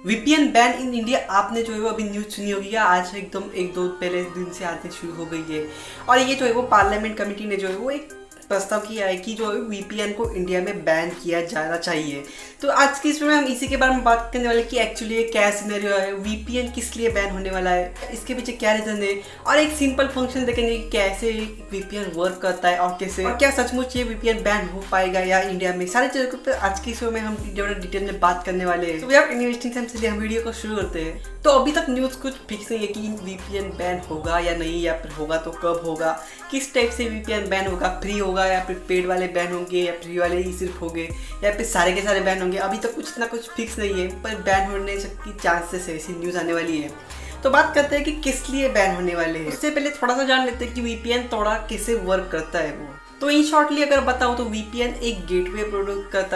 VPN ban in India आपने जो है वो अभी न्यूज़ सुनी होगी या आज एकदम एक दो पहले दिन से आते शुरू हो गई है। और ये जो है वो पार्लियामेंट कमेटी ने जो है वो एक प्रस्ताव किया है कि जो है वीपीएन को इंडिया में बैन किया जाना चाहिए। तो आज की इसमें हम इसी के बारे में बात करने वाले कि एक्चुअली ये क्या सिनेरियो है, वीपीएन किस लिए बैन होने वाला है, इसके पीछे क्या रीजन है, और एक सिंपल फंक्शन देखेंगे कि कैसे वीपीएन वर्क करता है और कैसे, और क्या सचमुच ये वीपीएन बैन हो पाएगा या इंडिया में, सारी चीजों पर आज की शो में हम डिटेल में बात करने वाले हैं। तो विदाउट एनी वेस्टिंग टाइम चलिए हम वीडियो को शुरू करते हैं। तो अभी तक न्यूज़ कुछ फिक्स नहीं है कि वीपीएन बैन होगा या नहीं, या फिर होगा तो कब होगा, किस टाइप से वीपीएन बैन होगा, फ्री होगा या फिर पेड वाले बैन होंगे या फ्री वाले ही सिर्फ होंगे या फिर सारे के सारे बैन होंगे। अभी तक कुछ ना कुछ फिक्स नहीं है, पर बैन होने की चांसेस है, ऐसी न्यूज़ आने वाली है। तो बात करते हैं कि किस लिए बैन होने वाले हैं। उससे पहले थोड़ा सा जान लेते हैं कि वीपीएन थोड़ा कैसे वर्क करता है वो। तो इन शॉर्टली अगर बताऊं तो वीपीएन एक गेटवे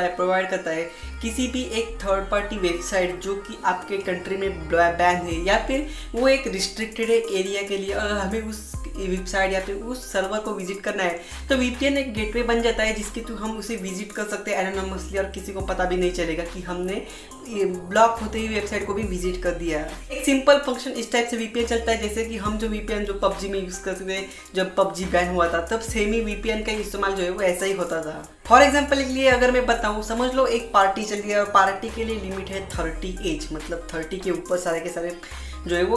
प्रोवाइड करता है किसी भी एक थर्ड पार्टी वेबसाइट जो कि आपके कंट्री में बैन है, या फिर वो एक रिस्ट्रिक्टेड एरिया के लिए अगर हमें उस वेबसाइट या फिर उस सर्वर को विजिट करना है तो वीपीएन एक गेटवे बन जाता है जिसके थ्रू हम उसे विजिट कर सकते हैं एनोनिमसली, और किसी को पता भी नहीं चलेगा कि हमने ब्लॉक होते ही वेबसाइट को भी विजिट कर दिया। एक सिंपल फंक्शन इस टाइप से वीपीएन चलता है, जैसे कि हम जो वीपीएन जो पबजी में यूज़ करते थे, जब पबजी बैन हुआ था तब सेम ही वीपीएन का इस्तेमाल जो है वो ऐसा ही होता था। फॉर एग्जाम्पल के लिए अगर मैं बताऊँ, समझ लो एक पार्टी चल रही है और पार्टी के लिए लिमिट है 30 एज, मतलब 30 के ऊपर सारे के सारे जो है वो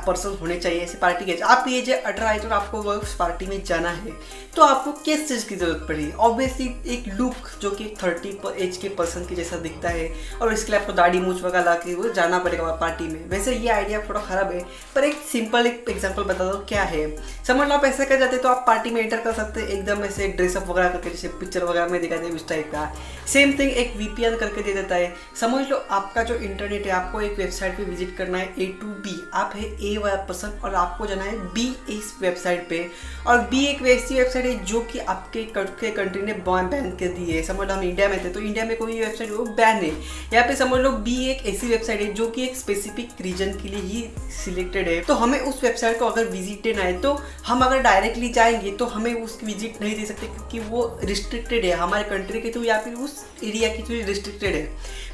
पर्सन होने चाहिए ऐसे पार्टी के। आपकी एज है 18 एज और आपको वो उस पार्टी में जाना है, तो आपको किस चीज़ की ज़रूरत पड़ी? ऑब्वियसली एक लुक जो कि 30 एज के पर्सन के जैसा दिखता है, और इसके लिए आपको दाढ़ी मूछ वगैरह ला के वो जाना पड़ेगा पार्टी में। वैसे ये आइडिया थोड़ा ख़राब है, पर एक सिंपल एक एग्जाम्पल बता दो क्या है। समझ लो आप ऐसा कर जाते तो आप पार्टी में एंटर कर सकते हैं एकदम ऐसे ड्रेसअप वगैरह करके, जैसे पिक्चर वगैरह में दिखाते हैं उस टाइप का। सेम थिंग एक वीपीएन करके दे देता है। समझ लो आपका जो इंटरनेट है, आपको एक वेबसाइट पे विजिट करना है A to B, आप है ए वाला पर्सन और आपको जाना है बी इस वेबसाइट पे, और बी एक वैसी वेबसाइट है जो कि आपके कंट्री ने बैन कर दी है। समझ लो हम इंडिया में थे तो इंडिया में कोई वेबसाइट वो बैन है, यहाँ पे समझ लो बी एक ऐसी वेबसाइट है जो कि एक स्पेसिफिक रीजन के लिए ही सिलेक्टेड है। तो हमें उस वेबसाइट को अगर विजिट देना है तो हम अगर डायरेक्टली जाएंगे तो हमें उसकी विजिट नहीं दे सकते, क्योंकि वो रिस्ट्रिक्टेड है हमारे कंट्री के थ्रू या फिर उस एरिया के थ्रू रिस्ट्रिक्टेड है।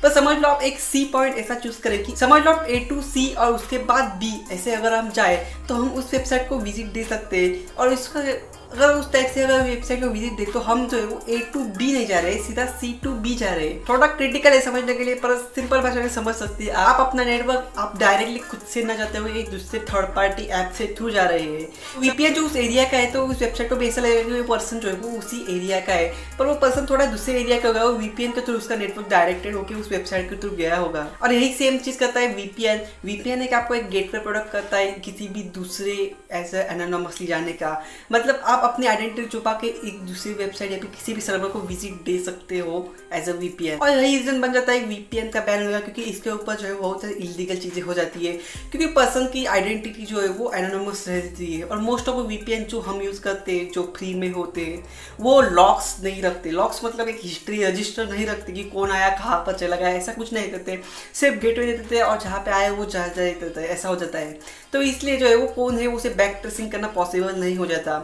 पर समझ लो आप एक सी पॉइंट ऐसा चूज करें कि समझ लो आप A to C और उसके बाद B ऐसे अगर हम जाए तो हम उस वेबसाइट को विजिट दे सकते हैं। और इसका अगर उस टाइप से अगर वेबसाइट को विजिट दे तो हम जो है वो A to B नहीं जा रहे, सीधा C to B जा रहे हैं। थोड़ा क्रिटिकल है समझने के लिए, पर सिंपल भाषा में समझ सकती है। आप अपना नेटवर्क आप डायरेक्टली खुद से ना जाते हुए एक दूसरे थर्ड पार्टी ऐप से थ्रू जा रहे हैं। वीपीएन जो उस एरिया का है तो उस वेबसाइट को भी ऐसा लगेगा कि वो पर्सन जो है वो उसी एरिया का है, पर वो पर्सन थोड़ा दूसरे एरिया का होगा, वो वीपीएन के थ्रू उसका नेटवर्क डायरेक्टेड होकर उस वेबसाइट के थ्रू गया होगा। और यही सेम चीज़ करता है वीपीएन। वीपीएन एक आपको एक गेटवे प्रोडक्ट करता है किसी भी दूसरे ऐसे एनोनिमसली जाने का, मतलब आप अपनी आइडेंटिटी छुपा के एक दूसरी वेबसाइट या फिर किसी भी सर्वर को विजिट दे सकते हो एज अ वीपीएन। और यही रीजन बन जाता है वीपीएन का बैन होगा, क्योंकि इसके ऊपर जो है बहुत सारी इलीगल चीज़ें हो जाती है, क्योंकि पर्सन की आइडेंटिटी जो है वो एनोनिमस रहती है। और मोस्ट ऑफ वीपीएन जो हम यूज़ करते हैं जो फ्री में होते हैं वो लॉक्स नहीं रखते। लॉक्स मतलब एक हिस्ट्री रजिस्टर नहीं रखते कि कौन आया कहाँ पर चला गया, ऐसा कुछ नहीं करते। सिर्फ गेटवे दे देते हैं और जहाँ पे आए वो जा देता है, ऐसा हो जाता है। तो इसलिए जो है वो कौन है उसे बैक ट्रेसिंग करना पॉसिबल नहीं हो जाता।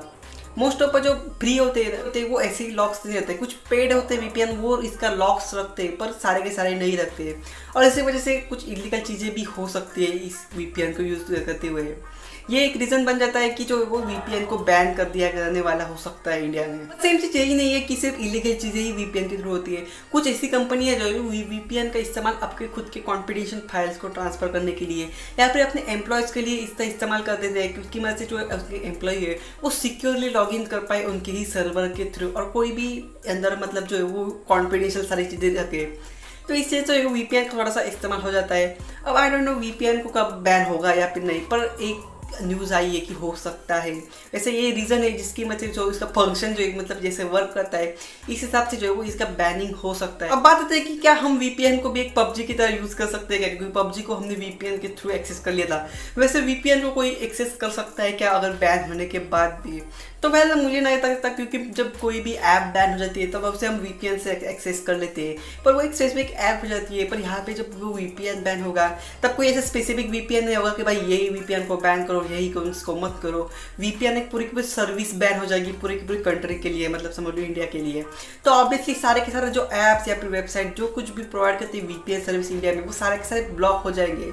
मोस्ट ऑफ जो फ्री होते हैं वो ऐसे ही लॉक्स नहीं रहते, कुछ पेड होते हैं वीपीएन वो इसका लॉक्स रखते हैं, पर सारे के सारे नहीं रखते। और इसी वजह से कुछ इलीगल चीज़ें भी हो सकती है इस वीपीएन को यूज़ करते हुए। ये एक रीज़न बन जाता है कि जो वो वीपीएन को बैन कर दिया जाने वाला हो सकता है इंडिया में। सेम चीज़ यही नहीं है कि सिर्फ इलीगल चीज़ें ही वीपीएन के थ्रू होती है। कुछ ऐसी कंपनी है जो वीपीएन का इस्तेमाल आपके खुद के कॉन्फिडेंशियल फाइल्स को ट्रांसफर करने के लिए या फिर अपने एम्प्लॉयज़ के लिए इसका इस्तेमाल कर देते हैं, क्योंकि वजह से जो एम्प्लॉय है वो सिक्योरली लॉग इन कर पाए उनके ही सर्वर के थ्रू, और कोई भी अंदर मतलब जो है वो कॉन्फिडेंशियल सारी चीज़ें रखे। तो इससे जो वीपीएन का थोड़ा सा इस्तेमाल हो जाता है। अब आई डोंट नो वीपीएन को कब बैन होगा या फिर नहीं, पर एक न्यूज़ आई है कि हो सकता है। वैसे ये रीज़न है जिसकी मतलब जो इसका फंक्शन जो मतलब जैसे वर्क करता है इस हिसाब से जो है वो इसका बैनिंग हो सकता है। अब बात आती है कि क्या हम वीपीएन को भी एक पबजी की तरह यूज़ कर सकते हैं क्या, क्योंकि पबजी को हमने वीपीएन के थ्रू एक्सेस कर लिया था। वैसे वीपीएन को कोई एक्सेस कर सकता है क्या अगर बैन होने के बाद भी? तो वैसे मुझे नहीं लगता, क्योंकि जब कोई भी ऐप बैन हो जाती है तब उसे हम वीपीएन से एक्सेस कर लेते हैं, पर वो एक स्पेसिफिक ऐप हो जाती है। पर यहाँ पे जब वो वीपीएन बैन होगा तब कोई ऐसा स्पेसिफिक वीपीएन नहीं होगा कि भाई यही वीपीएन को बैन करो, करो, यही करो, इसको मत करो। वीपीएन एक पूरी की पूरी सर्विस बैन हो जाएगी पूरी की पूरी कंट्री के लिए, मतलब समझ लो इंडिया के लिए। तो ऑब्वियसली सारे के सारे जो ऐप्स या फिर वेबसाइट जो कुछ भी प्रोवाइड करती है वीपीएन सर्विस इंडिया में, वो सारे के सारे ब्लॉक हो जाएंगे।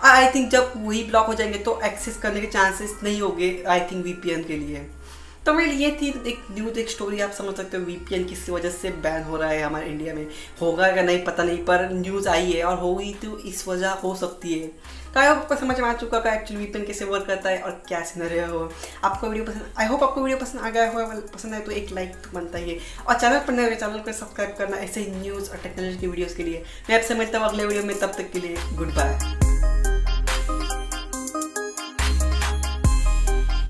आई थिंक जब वही ब्लॉक हो जाएंगे तो एक्सेस करने के चांसेस नहीं होंगे आई थिंक वीपीएन के लिए। तो वेल ये थी एक न्यूज़, एक स्टोरी, आप समझ सकते हो वीपीएन किस वजह से बैन हो रहा है हमारे इंडिया में। होगा या नहीं पता नहीं, पर न्यूज़ आई है और होगी तो इस वजह हो सकती है। तो आई होप आपको समझ में आ चुका है एक्चुअली वीपीएन कैसे वर्क करता है और क्या सिनेरियो हो। आपको वीडियो पसंद, आई होप आपको वीडियो पसंद आ गया हो। पसंद आए तो एक लाइक तो बनता ही है, और चैनल पर नए चैनल को सब्सक्राइब करना ऐसे ही न्यूज़ और टेक्नोलॉजी की वीडियोज़ के लिए। मैं आपसे मिलता हूँ अगले वीडियो में, तब तक के लिए गुड बाय।